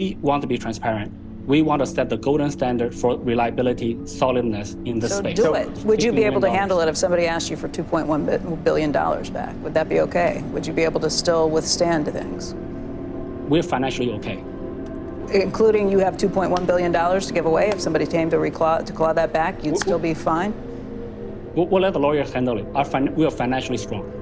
We want to be transparent. We want to set the golden standard for reliability, solidness in this space. So do it. Would you be able to handle it if somebody asked you for $2.1 billion back? Would that be okay? Would you be able to still withstand things? We're financially okay. Including you have $2.1 billion to give away. If somebody came to claw that back, you'd still be fine? We'll let the lawyers handle it. We are financially strong.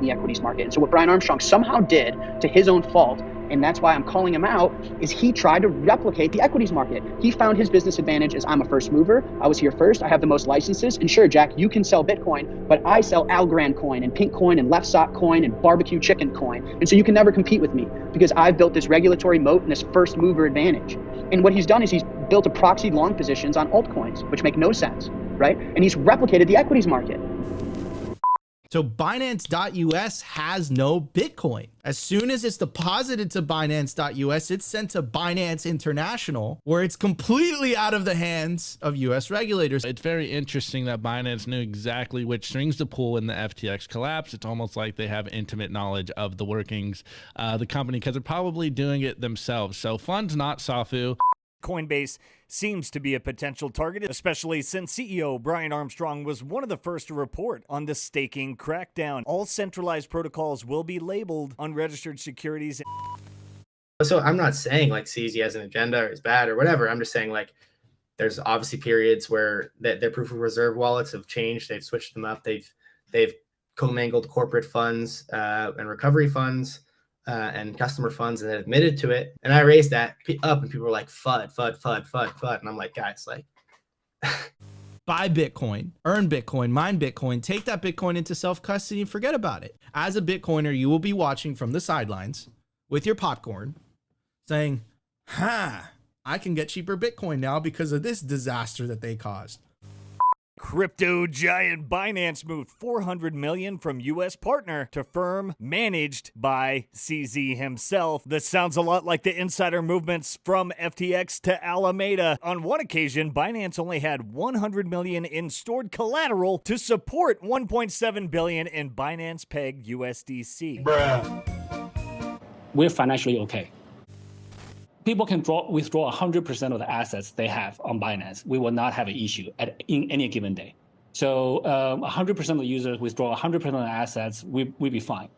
The equities market. And so what Brian Armstrong somehow did, to his own fault, and that's why I'm calling him out, is he tried to replicate the equities market. He found his business advantage as I'm a first mover. I was here first. I have the most licenses. And sure, Jack, you can sell Bitcoin, but I sell Algorand coin and Pink coin and Left Sock coin and barbecue chicken coin. And so you can never compete with me because I've built this regulatory moat and this first mover advantage. And what he's done is he's built a proxy long positions on altcoins, which make no sense, right? And he's replicated the equities market. So Binance.us has no Bitcoin. As soon as it's deposited to Binance.us, it's sent to Binance International, where it's completely out of the hands of US regulators. It's very interesting that Binance knew exactly which strings to pull in the FTX collapse. It's almost like they have intimate knowledge of the workings of the company because they're probably doing it themselves. So funds not SAFU. Coinbase seems to be a potential target, especially since CEO Brian Armstrong was one of the first to report on the staking crackdown. All centralized protocols will be labeled unregistered securities. So I'm not saying like CZ has an agenda or is bad or whatever. I'm just saying like there's obviously periods where their proof of reserve wallets have changed. They've switched them up. They've commingled corporate funds and recovery funds. And customer funds, and then admitted to it. And I raised that up, and people were like, FUD, FUD, FUD, FUD, FUD. And I'm like, guys, like, buy Bitcoin, earn Bitcoin, mine Bitcoin, take that Bitcoin into self-custody and forget about it. As a Bitcoiner, you will be watching from the sidelines with your popcorn saying, I can get cheaper Bitcoin now because of this disaster that they caused. Crypto giant Binance moved $400 million from U.S. partner to firm managed by CZ himself. This sounds a lot like the insider movements from FTX to Alameda. On one occasion, Binance only had $100 million in stored collateral to support $1.7 billion in Binance pegged USDC. Bruh. We're financially okay. People can withdraw 100% of the assets they have on Binance. We will not have an issue in any given day. So 100% of the users withdraw 100% of the assets, we'll be fine.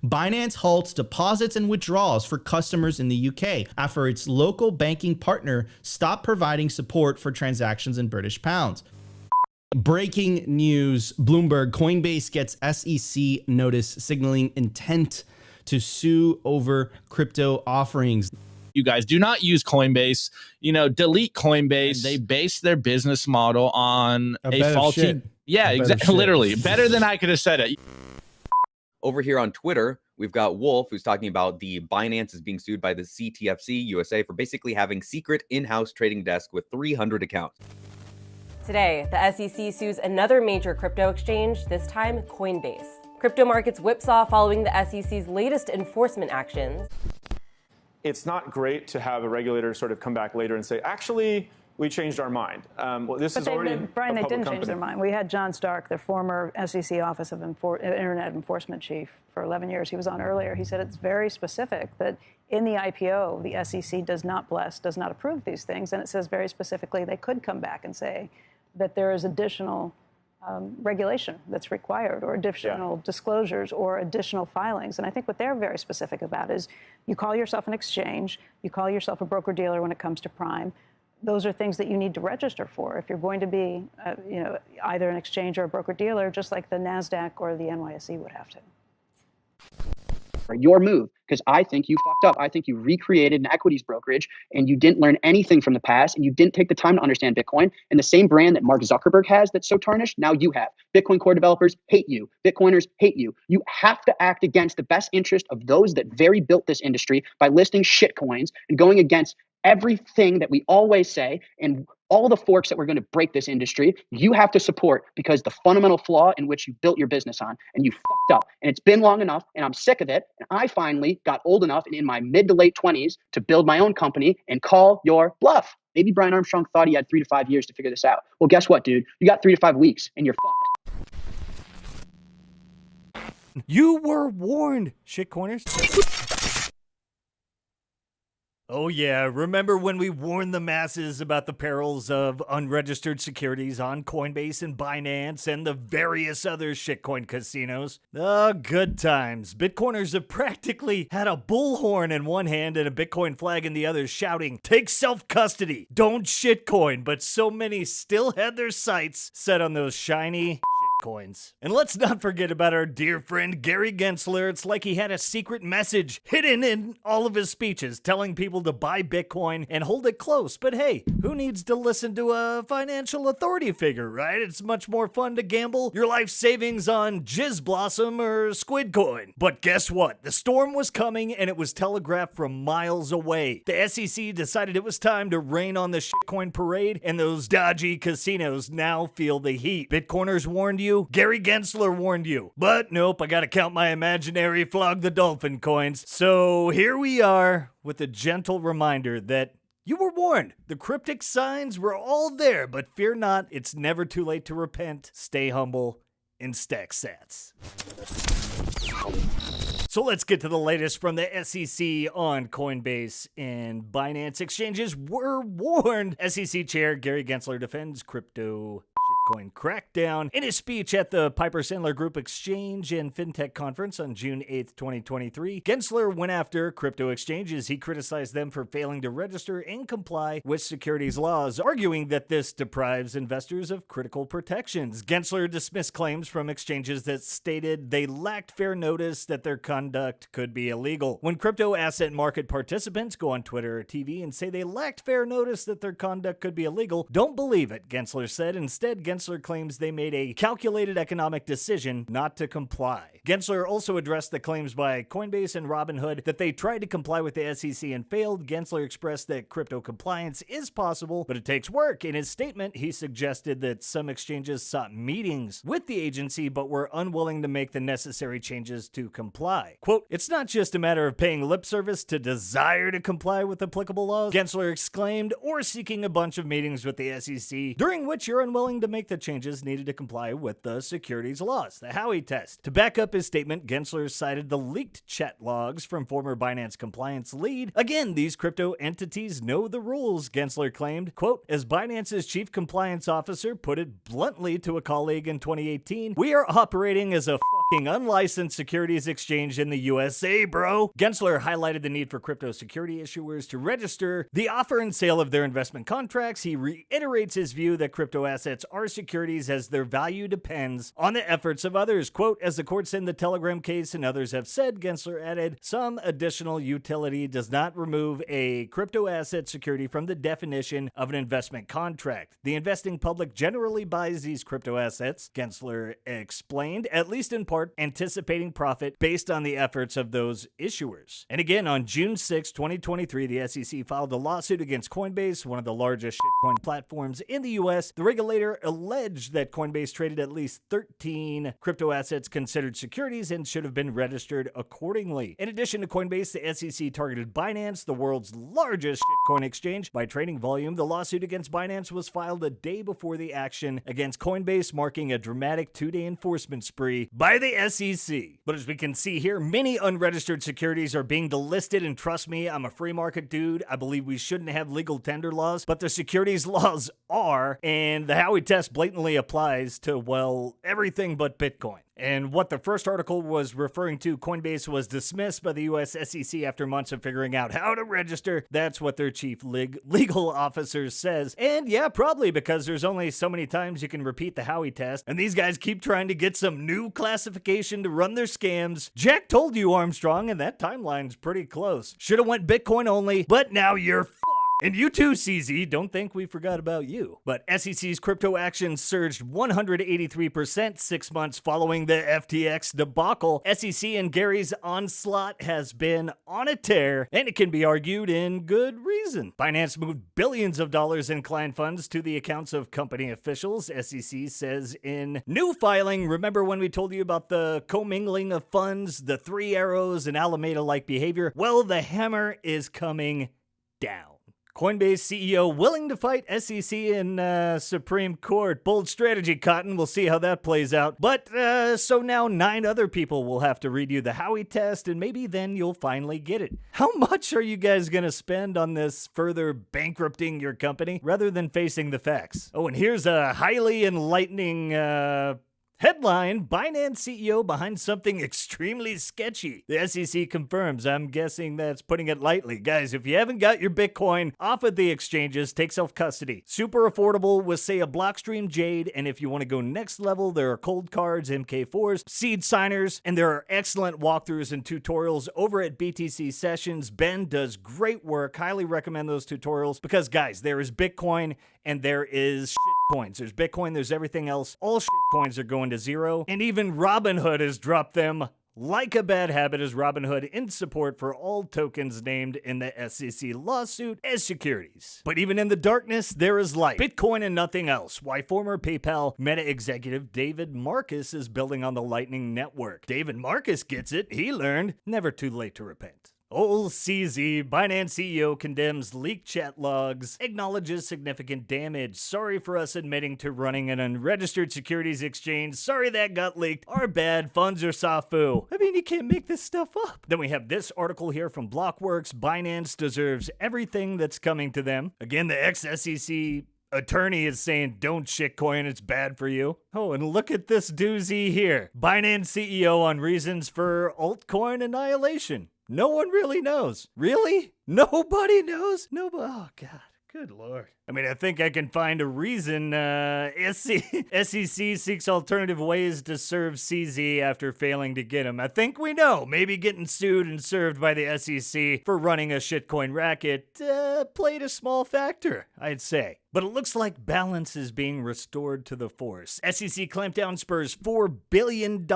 Binance halts deposits and withdrawals for customers in the UK after its local banking partner stopped providing support for transactions in British pounds. Breaking news, Bloomberg, Coinbase gets SEC notice signaling intent to sue over crypto offerings. You guys do not use Coinbase, delete Coinbase. They base their business model on a faulty. Yeah, exactly. Literally better than I could have said it. Over here on Twitter, we've got Wolf, who's talking about the Binance is being sued by the CTFC USA for basically having secret in-house trading desk with 300 accounts. Today, the SEC sues another major crypto exchange, this time Coinbase. Crypto markets whipsaw following the SEC's latest enforcement actions. It's not great to have a regulator sort of come back later and say, actually, we changed our mind. Well, this is already Brian, a they didn't company. change their mind. We had John Stark, the former SEC Office of Internet Enforcement Chief for 11 years. He was on earlier. He said it's very specific that in the IPO, the SEC does not approve these things. And it says very specifically they could come back and say that there is additional regulation that's required, or additional disclosures, or additional filings. And I think what they're very specific about is you call yourself an exchange, you call yourself a broker-dealer when it comes to Prime. Those are things that you need to register for if you're going to be either an exchange or a broker-dealer, just like the NASDAQ or the NYSE would have to. Your move, because I think you fucked up. I think you recreated an equities brokerage and you didn't learn anything from the past, and you didn't take the time to understand Bitcoin. And the same brand that Mark Zuckerberg has that's so tarnished, now you have. Bitcoin core developers hate you. Bitcoiners hate you. You have to act against the best interest of those that very built this industry by listing shit coins and going against everything that we always say and all the forks that we're going to break this industry. You have to support, because the fundamental flaw in which you built your business on, and you fucked up. And it's been long enough, and I'm sick of it. And I finally got old enough and in my mid to late 20s to build my own company and call your bluff. Maybe Brian Armstrong thought he had 3 to 5 years to figure this out. Well, guess what, dude? You got 3 to 5 weeks and you're fucked. You were warned, shitcoiners. Oh yeah, remember when we warned the masses about the perils of unregistered securities on Coinbase and Binance and the various other shitcoin casinos? Oh, good times. Bitcoiners have practically had a bullhorn in one hand and a Bitcoin flag in the other shouting, "Take self-custody, don't shitcoin," but so many still had their sights set on those shiny coins. And let's not forget about our dear friend Gary Gensler. It's like he had a secret message hidden in all of his speeches telling people to buy Bitcoin and hold it close. But hey, who needs to listen to a financial authority figure, right? It's much more fun to gamble your life savings on Jizz Blossom or Squid Coin. But guess what? The storm was coming and it was telegraphed from miles away. The SEC decided it was time to rain on the shitcoin parade, and those dodgy casinos now feel the heat. Bitcoiners warned you. Gary Gensler warned you. But nope, I gotta count my imaginary Flog the Dolphin coins. So here we are with a gentle reminder that you were warned. The cryptic signs were all there, but fear not, it's never too late to repent. Stay humble and stack sats. So let's get to the latest from the SEC on Coinbase and Binance exchanges were warned. SEC Chair Gary Gensler defends crypto shitcoin crackdown. In his speech at the Piper Sandler Group Exchange and FinTech Conference on June 8th, 2023, Gensler went after crypto exchanges. He criticized them for failing to register and comply with securities laws, arguing that this deprives investors of critical protections. Gensler dismissed claims from exchanges that stated they lacked fair notice that their conduct could be illegal. When crypto asset market participants go on Twitter or TV and say they lacked fair notice that their conduct could be illegal, don't believe it, Gensler said. Instead, Gensler claims they made a calculated economic decision not to comply. Gensler also addressed the claims by Coinbase and Robinhood that they tried to comply with the SEC and failed. Gensler expressed that crypto compliance is possible, but it takes work. In his statement, he suggested that some exchanges sought meetings with the agency but were unwilling to make the necessary changes to comply. Quote, "It's not just a matter of paying lip service to desire to comply with applicable laws," Gensler exclaimed, "or seeking a bunch of meetings with the SEC, during which you're unwilling to make the changes needed to comply with the securities laws," the Howey test. To back up his statement, Gensler cited the leaked chat logs from former Binance compliance lead. Again, these crypto entities know the rules, Gensler claimed. Quote, "As Binance's chief compliance officer put it bluntly to a colleague in 2018, we are operating as a fucking unlicensed securities exchange in the USA, bro." Gensler highlighted the need for crypto security issuers to register the offer and sale of their investment contracts. He reiterates his view that crypto assets are securities as their value depends on the efforts of others. Quote, "As the courts in the Telegram case and others have said," Gensler added, "some additional utility does not remove a crypto asset security from the definition of an investment contract. The investing public generally buys these crypto assets," Gensler explained, "at least in part anticipating profit based on the efforts of those issuers." And again, on June 6, 2023, the SEC filed a lawsuit against Coinbase, one of the largest shitcoin platforms in the US. The regulator alleged that Coinbase traded at least 13 crypto assets considered securities and should have been registered accordingly. In addition to Coinbase, the SEC targeted Binance, the world's largest shitcoin exchange, by trading volume. The lawsuit against Binance was filed a day before the action against Coinbase, marking a dramatic two-day enforcement spree by the SEC. But as we can see here, many unregistered securities are being delisted, and trust me, I'm a free market dude. I believe we shouldn't have legal tender laws, but the securities laws are, and the Howey test blatantly applies to, well, everything but Bitcoin. And what the first article was referring to, Coinbase was dismissed by the US SEC after months of figuring out how to register. That's what their chief legal officer says. And yeah, probably because there's only so many times you can repeat the Howey test, and these guys keep trying to get some new classification to run their scams. Jack told you, Armstrong, and that timeline's pretty close. Should have went Bitcoin only, but now you're and you too, CZ, don't think we forgot about you. But SEC's crypto action surged 183% 6 months following the FTX debacle. SEC and Gary's onslaught has been on a tear, and it can be argued in good reason. Binance moved billions of dollars in client funds to the accounts of company officials, SEC says in new filing. Remember when we told you about the commingling of funds, the three arrows, and Alameda-like behavior? Well, the hammer is coming down. Coinbase CEO willing to fight SEC in Supreme Court. Bold strategy, Cotton. We'll see how that plays out. But so now 9 other people will have to read you the Howey test, and maybe then you'll finally get it. How much are you guys going to spend on this further bankrupting your company rather than facing the facts? Oh, and here's a highly enlightening headline: Binance CEO behind something extremely sketchy. The SEC confirms. I'm guessing that's putting it lightly. Guys, if you haven't got your Bitcoin off of the exchanges, take self-custody. Super affordable with, say, a Blockstream Jade, and if you want to go next level, there are cold cards, MK4s, seed signers, and there are excellent walkthroughs and tutorials over at BTC Sessions. Ben does great work. Highly recommend those tutorials because, guys, there is Bitcoin and there is shit coins. There's Bitcoin, there's everything else. All shit coins are going to zero, and even Robinhood has dropped them like a bad habit, as Robinhood in support for all tokens named in the SEC lawsuit as securities. But even in the darkness, there is light. Bitcoin and nothing else. Why former PayPal Meta executive David Marcus is building on the Lightning Network. David Marcus gets it. He learned. Never too late to repent. Old CZ, Binance CEO condemns leaked chat logs, acknowledges significant damage. Sorry for us admitting to running an unregistered securities exchange. Sorry that got leaked. Our bad. Funds are safu. I mean, you can't make this stuff up. Then we have this article here from Blockworks. Binance deserves everything that's coming to them. Again, the ex-SEC attorney is saying, don't shitcoin, it's bad for you. Oh, and look at this doozy here. Binance CEO on reasons for altcoin annihilation. No one really knows. Really? Nobody knows? Nobody. Oh, God. Good Lord. I mean, I think I can find a reason SEC seeks alternative ways to serve CZ after failing to get him. I think we know. Maybe getting sued and served by the SEC for running a shitcoin racket played a small factor, I'd say. But it looks like balance is being restored to the force. SEC clampdown spurs $4 billion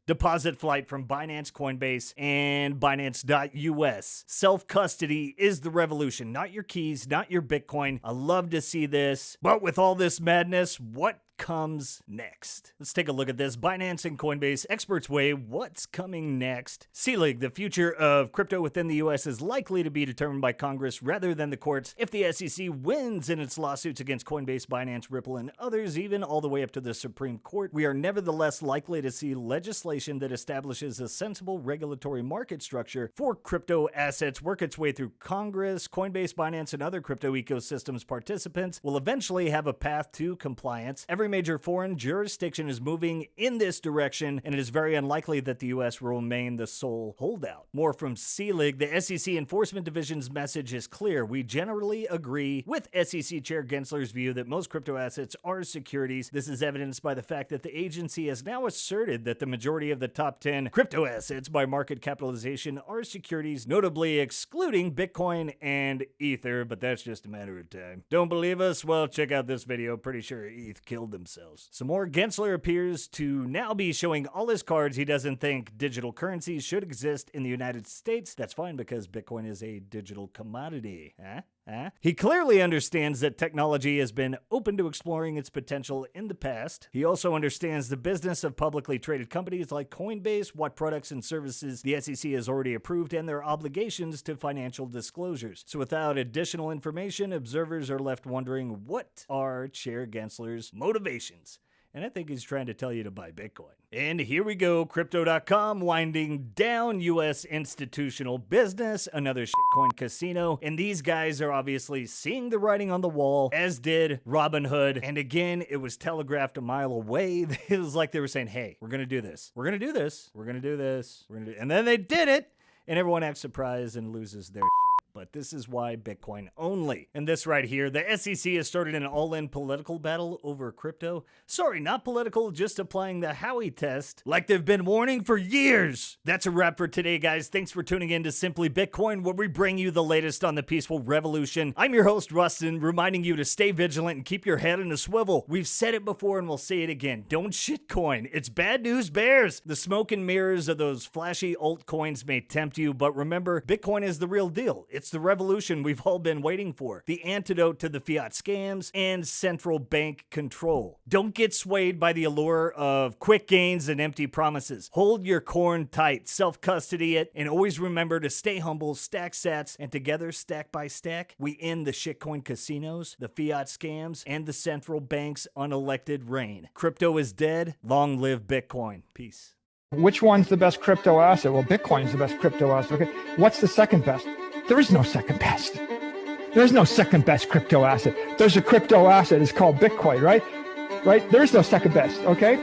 deposit flight from Binance Coinbase and Binance.us. Self-custody is the revolution, not your keys, not your Bitcoin. I love to see this. But with all this madness, what comes next? Let's take a look at this. Binance and Coinbase experts weigh what's coming next. CLEG, the future of crypto within the US is likely to be determined by Congress rather than the courts. If the SEC wins in its lawsuits against Coinbase, Binance, Ripple, and others, even all the way up to the Supreme Court, we are nevertheless likely to see legislation that establishes a sensible regulatory market structure for crypto assets work its way through Congress. Coinbase, Binance, and other crypto ecosystems participants will eventually have a path to compliance. Every major foreign jurisdiction is moving in this direction, and it is very unlikely that the U.S. will remain the sole holdout. More from CLEG. The SEC Enforcement Division's message is clear. We generally agree with SEC Chair Gensler's view that most crypto assets are securities. This is evidenced by the fact that the agency has now asserted that the majority of the top 10 crypto assets by market capitalization are securities, notably excluding Bitcoin and Ether, but that's just a matter of time. Don't believe us? Well, check out this video. Pretty sure ETH killed themselves. Some more. Gensler appears to now be showing all his cards. He doesn't think digital currencies should exist in the United States. That's fine because Bitcoin is a digital commodity. He clearly understands that technology has been open to exploring its potential in the past. He also understands the business of publicly traded companies like Coinbase, what products and services the SEC has already approved, and their obligations to financial disclosures. So without additional information, observers are left wondering, what are Chair Gensler's motivations? And I think he's trying to tell you to buy Bitcoin. And here we go, Crypto.com winding down U.S. institutional business, another shitcoin casino. And these guys are obviously seeing the writing on the wall, as did Robinhood. And again, it was telegraphed a mile away. It was like they were saying, hey, we're going to do this. We're going to do this. We're going to do this. We're going to do. And then they did it. And everyone acts surprised and loses their shit. But this is why Bitcoin only. And this right here, the SEC has started an all-in political battle over crypto. Sorry, not political, just applying the Howey test like they've been warning for years. That's a wrap for today, guys. Thanks for tuning in to Simply Bitcoin, where we bring you the latest on the peaceful revolution. I'm your host, Rustin, reminding you to stay vigilant and keep your head in a swivel. We've said it before and we'll say it again. Don't shitcoin. It's bad news bears. The smoke and mirrors of those flashy altcoins may tempt you, but remember, Bitcoin is the real deal. It's It's the revolution we've all been waiting for. The antidote to the fiat scams and central bank control. Don't get swayed by the allure of quick gains and empty promises. Hold your corn tight, self-custody it, and always remember to stay humble, stack sats, and together, stack by stack, we end the shitcoin casinos, the fiat scams, and the central bank's unelected reign. Crypto is dead. Long live Bitcoin. Peace. Which one's the best crypto asset? Well, Bitcoin is the best crypto asset. Okay. What's the second best? There is no second best. There's no second best crypto asset. There's a crypto asset. It's called Bitcoin, right? Right? There's no second best. Okay.